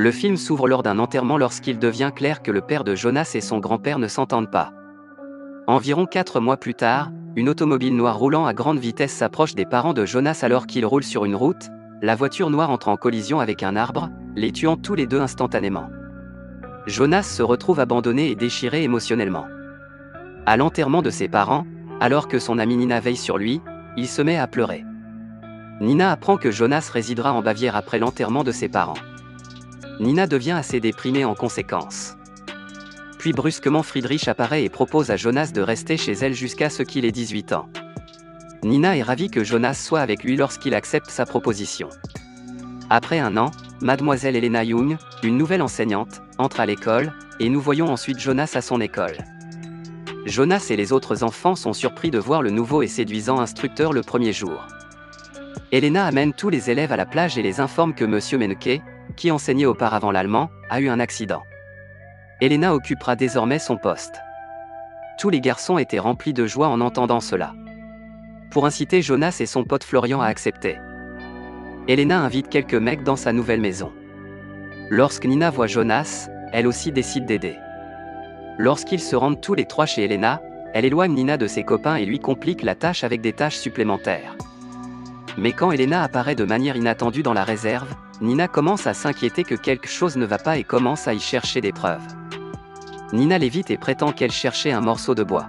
Le film s'ouvre lors d'un enterrement lorsqu'il devient clair que le père de Jonas et son grand-père ne s'entendent pas. Environ 4 mois plus tard, une automobile noire roulant à grande vitesse s'approche des parents de Jonas alors qu'ils roulent sur une route. La voiture noire entre en collision avec un arbre, les tuant tous les deux instantanément. Jonas se retrouve abandonné et déchiré émotionnellement. À l'enterrement de ses parents, alors que son amie Nina veille sur lui, il se met à pleurer. Nina apprend que Jonas résidera en Bavière après l'enterrement de ses parents. Nina devient assez déprimée en conséquence. Puis brusquement Friedrich apparaît et propose à Jonas de rester chez elle jusqu'à ce qu'il ait 18 ans. Nina est ravie que Jonas soit avec lui lorsqu'il accepte sa proposition. Après un an, Mademoiselle Elena Young, une nouvelle enseignante, entre à l'école, et nous voyons ensuite Jonas à son école. Jonas et les autres enfants sont surpris de voir le nouveau et séduisant instructeur le premier jour. Elena amène tous les élèves à la plage et les informe que Monsieur Menneke, qui enseignait auparavant l'allemand, a eu un accident. Elena occupera désormais son poste. Tous les garçons étaient remplis de joie en entendant cela. Pour inciter Jonas et son pote Florian à accepter, Elena invite quelques mecs dans sa nouvelle maison. Lorsque Nina voit Jonas, elle aussi décide d'aider. Lorsqu'ils se rendent tous les trois chez Elena, elle éloigne Nina de ses copains et lui complique la tâche avec des tâches supplémentaires. Mais quand Elena apparaît de manière inattendue dans la réserve, Nina commence à s'inquiéter que quelque chose ne va pas et commence à y chercher des preuves. Nina l'évite et prétend qu'elle cherchait un morceau de bois.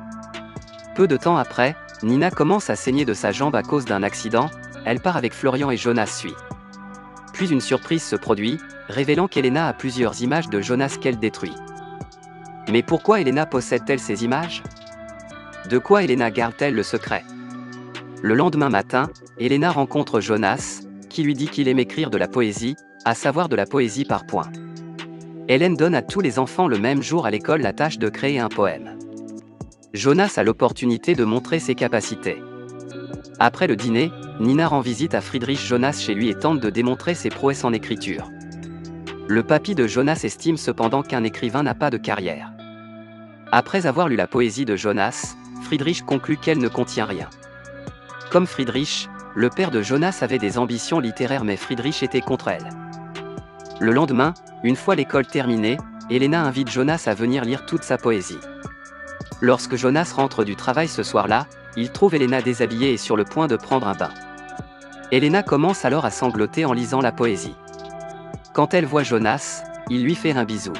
Peu de temps après, Nina commence à saigner de sa jambe à cause d'un accident, elle part avec Florian et Jonas suit. Puis une surprise se produit, révélant qu'Elena a plusieurs images de Jonas qu'elle détruit. Mais pourquoi Elena possède-t-elle ces images? De quoi Elena garde-t-elle le secret? Le lendemain matin, Elena rencontre Jonas, qui lui dit qu'il aime écrire de la poésie, à savoir de la poésie par points. Hélène donne à tous les enfants le même jour à l'école la tâche de créer un poème. Jonas a l'opportunité de montrer ses capacités. Après le dîner, Nina rend visite à Friedrich Jonas chez lui et tente de démontrer ses prouesses en écriture. Le papy de Jonas estime cependant qu'un écrivain n'a pas de carrière. Après avoir lu la poésie de Jonas, Friedrich conclut qu'elle ne contient rien. Comme Friedrich, le père de Jonas avait des ambitions littéraires mais Friedrich était contre elle. Le lendemain, une fois l'école terminée, Elena invite Jonas à venir lire toute sa poésie. Lorsque Jonas rentre du travail ce soir-là, il trouve Elena déshabillée et sur le point de prendre un bain. Elena commence alors à sangloter en lisant la poésie. Quand elle voit Jonas, il lui fait un bisou.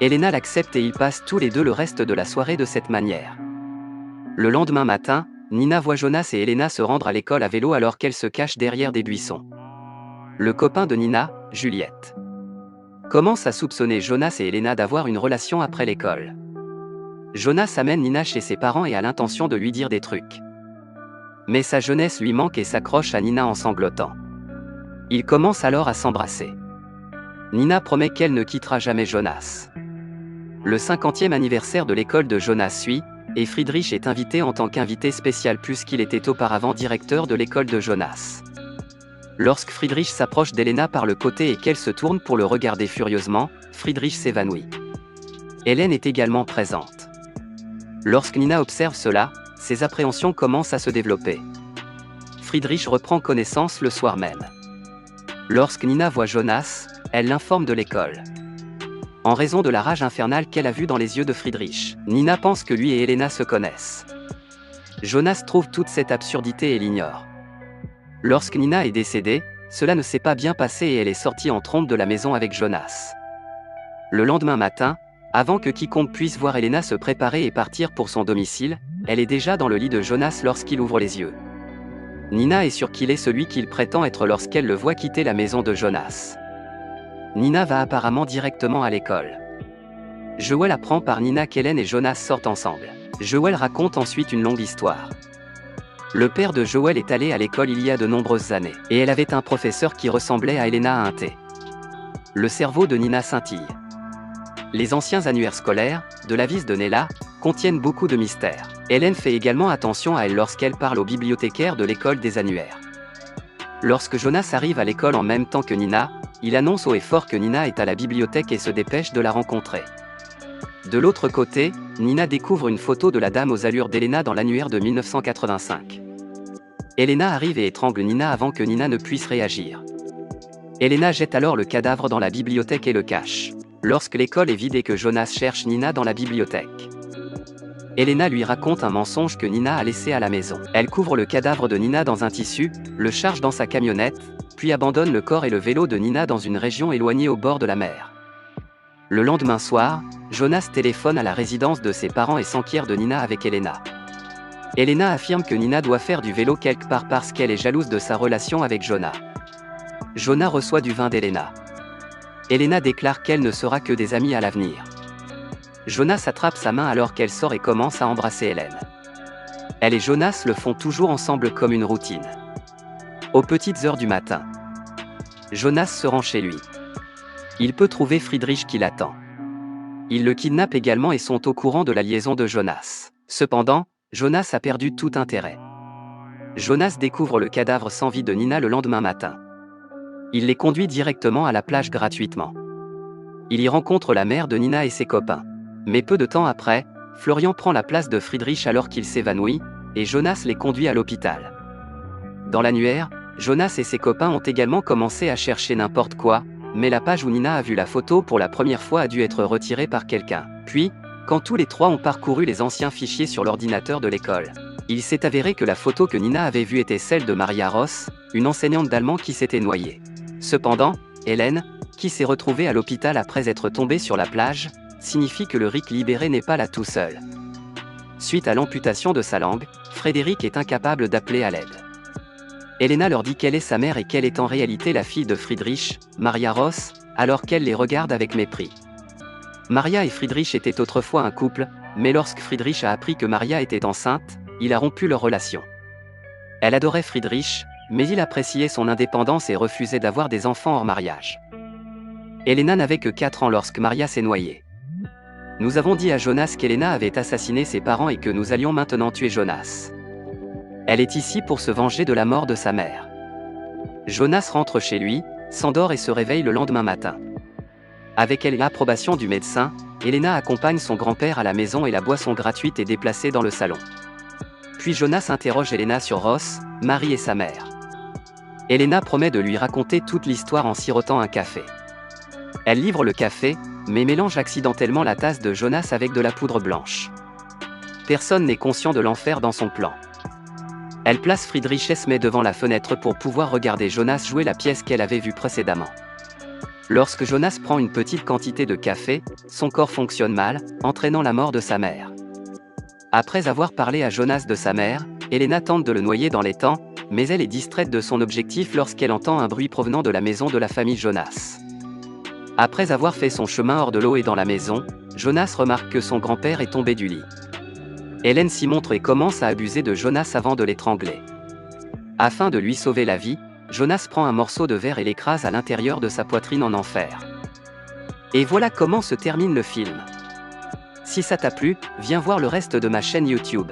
Elena l'accepte et ils passent tous les deux le reste de la soirée de cette manière. Le lendemain matin, Nina voit Jonas et Elena se rendre à l'école à vélo alors qu'elle se cache derrière des buissons. Le copain de Nina, Juliette, commence à soupçonner Jonas et Elena d'avoir une relation après l'école. Jonas amène Nina chez ses parents et a l'intention de lui dire des trucs. Mais sa jeunesse lui manque et s'accroche à Nina en sanglotant. Ils commencent alors à s'embrasser. Nina promet qu'elle ne quittera jamais Jonas. Le 50e anniversaire de l'école de Jonas suit, et Friedrich est invité en tant qu'invité spécial puisqu'il était auparavant directeur de l'école de Jonas. Lorsque Friedrich s'approche d'Elena par le côté et qu'elle se tourne pour le regarder furieusement, Friedrich s'évanouit. Hélène est également présente. Lorsque Nina observe cela, ses appréhensions commencent à se développer. Friedrich reprend connaissance le soir même. Lorsque Nina voit Jonas, elle l'informe de l'école. En raison de la rage infernale qu'elle a vue dans les yeux de Friedrich, Nina pense que lui et Elena se connaissent. Jonas trouve toute cette absurdité et l'ignore. Lorsque Nina est décédée, cela ne s'est pas bien passé et elle est sortie en trompe de la maison avec Jonas. Le lendemain matin, avant que quiconque puisse voir Elena se préparer et partir pour son domicile, elle est déjà dans le lit de Jonas lorsqu'il ouvre les yeux. Nina est sûre qu'il est celui qu'il prétend être lorsqu'elle le voit quitter la maison de Jonas. Nina va apparemment directement à l'école. Joël apprend par Nina qu'Hélène et Jonas sortent ensemble. Joël raconte ensuite une longue histoire. Le père de Joël est allé à l'école il y a de nombreuses années, et elle avait un professeur qui ressemblait à Elena à un thé. Le cerveau de Nina scintille. Les anciens annuaires scolaires, de l'avis de Nella, contiennent beaucoup de mystères. Hélène fait également attention à elle lorsqu'elle parle au bibliothécaire de l'école des annuaires. Lorsque Jonas arrive à l'école en même temps que Nina, il annonce haut et fort que Nina est à la bibliothèque et se dépêche de la rencontrer. De l'autre côté, Nina découvre une photo de la dame aux allures d'Elena dans l'annuaire de 1985. Elena arrive et étrangle Nina avant que Nina ne puisse réagir. Elena jette alors le cadavre dans la bibliothèque et le cache. Lorsque l'école est vide et que Jonas cherche Nina dans la bibliothèque, Elena lui raconte un mensonge que Nina a laissé à la maison. Elle couvre le cadavre de Nina dans un tissu, le charge dans sa camionnette, puis abandonne le corps et le vélo de Nina dans une région éloignée au bord de la mer. Le lendemain soir, Jonas téléphone à la résidence de ses parents et s'enquiert de Nina avec Elena. Elena affirme que Nina doit faire du vélo quelque part parce qu'elle est jalouse de sa relation avec Jonas. Jonas reçoit du vin d'Elena. Elena déclare qu'elle ne sera que des amis à l'avenir. Jonas attrape sa main alors qu'elle sort et commence à embrasser Hélène. Elle et Jonas le font toujours ensemble comme une routine. Aux petites heures du matin, Jonas se rend chez lui. Il peut trouver Friedrich qui l'attend. Ils le kidnappent également et sont au courant de la liaison de Jonas. Cependant, Jonas a perdu tout intérêt. Jonas découvre le cadavre sans vie de Nina le lendemain matin. Il les conduit directement à la plage gratuitement. Il y rencontre la mère de Nina et ses copains. Mais peu de temps après, Florian prend la place de Friedrich alors qu'il s'évanouit, et Jonas les conduit à l'hôpital. Dans l'annuaire, Jonas et ses copains ont également commencé à chercher n'importe quoi, mais la page où Nina a vu la photo pour la première fois a dû être retirée par quelqu'un. Puis, quand tous les trois ont parcouru les anciens fichiers sur l'ordinateur de l'école, il s'est avéré que la photo que Nina avait vue était celle de Maria Ross, une enseignante d'allemand qui s'était noyée. Cependant, Hélène, qui s'est retrouvée à l'hôpital après être tombée sur la plage, signifie que le Rick libéré n'est pas là tout seul. Suite à l'amputation de sa langue, Frédéric est incapable d'appeler à l'aide. Elena leur dit qu'elle est sa mère et qu'elle est en réalité la fille de Friedrich, Maria Ross, alors qu'elle les regarde avec mépris. Maria et Friedrich étaient autrefois un couple, mais lorsque Friedrich a appris que Maria était enceinte, il a rompu leur relation. Elle adorait Friedrich, mais il appréciait son indépendance et refusait d'avoir des enfants hors mariage. Elena n'avait que 4 ans lorsque Maria s'est noyée. Nous avons dit à Jonas qu'Elena avait assassiné ses parents et que nous allions maintenant tuer Jonas. Elle est ici pour se venger de la mort de sa mère. Jonas rentre chez lui, s'endort et se réveille le lendemain matin. Avec l'approbation du médecin, Elena accompagne son grand-père à la maison et la boisson gratuite est déplacée dans le salon. Puis Jonas interroge Elena sur Ross, Marie et sa mère. Elena promet de lui raconter toute l'histoire en sirotant un café. Elle livre le café, mais mélange accidentellement la tasse de Jonas avec de la poudre blanche. Personne n'est conscient de l'enfer dans son plan. Elle place Friedrich Esme devant la fenêtre pour pouvoir regarder Jonas jouer la pièce qu'elle avait vue précédemment. Lorsque Jonas prend une petite quantité de café, son corps fonctionne mal, entraînant la mort de sa mère. Après avoir parlé à Jonas de sa mère, Elena tente de le noyer dans les temps, mais elle est distraite de son objectif lorsqu'elle entend un bruit provenant de la maison de la famille Jonas. Après avoir fait son chemin hors de l'eau et dans la maison, Jonas remarque que son grand-père est tombé du lit. Hélène s'y montre et commence à abuser de Jonas avant de l'étrangler. Afin de lui sauver la vie, Jonas prend un morceau de verre et l'écrase à l'intérieur de sa poitrine en enfer. Et voilà comment se termine le film. Si ça t'a plu, viens voir le reste de ma chaîne YouTube.